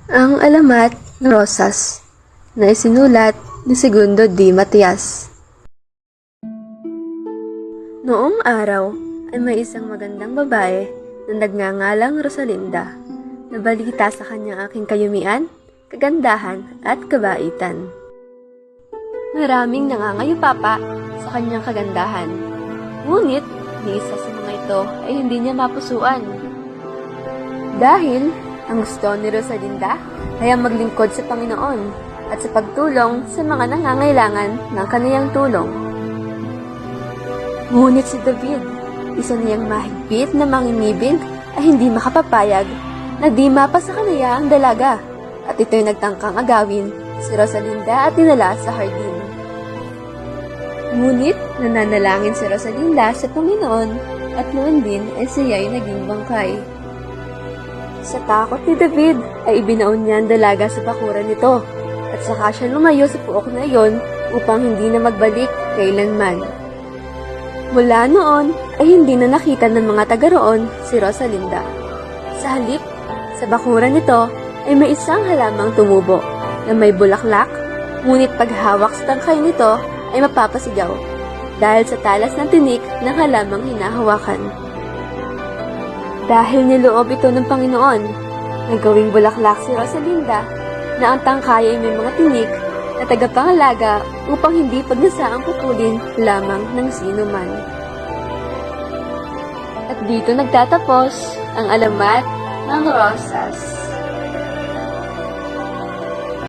Ang alamat ng rosas na isinulat ni Segundo D. Matias. Noong araw ay may isang magandang babae na nagngangalang Rosalinda. Nabalita sa kanyang aking kayumian, kagandahan at kabaitan. Maraming nangangayupapa sa kanyang kagandahan. Ngunit, ni isa sa mga ito ay hindi niya mapusuan. Dahil, ang gusto ni Rosalinda ay ang maglingkod sa Panginoon at sa pagtulong sa mga nangangailangan ng kaniyang tulong. Ngunit si David, isa niyang mahigpit na manginibig, ay hindi makapapayag na di mapa sa kaniya ang dalaga, at ito'y nagtangkang agawin si Rosalinda at dinala sa hardin. Ngunit nananalangin si Rosalinda sa Panginoon at noon din ay siya'y naging bangkay. Sa takot ni David ay ibinaon niya ang dalaga sa bakuran nito at saka siya lumayo sa puok na iyon upang hindi na magbalik kailanman. Mula noon ay hindi na nakita ng mga taga roon si Rosalinda. Sa halip, sa bakuran nito ay may isang halamang tumubo na may bulaklak, ngunit paghawak sa tangkay nito ay mapapasigaw dahil sa talas ng tinik ng halamang hinahawakan. Dahil niloob ito ng Panginoon, nagawing bulaklak si Rosalinda na ang tangkay ay may mga tinik na tagapangalaga upang hindi pagnasaang pupulin lamang ng sino man. At dito nagtatapos ang alamat ng rosas.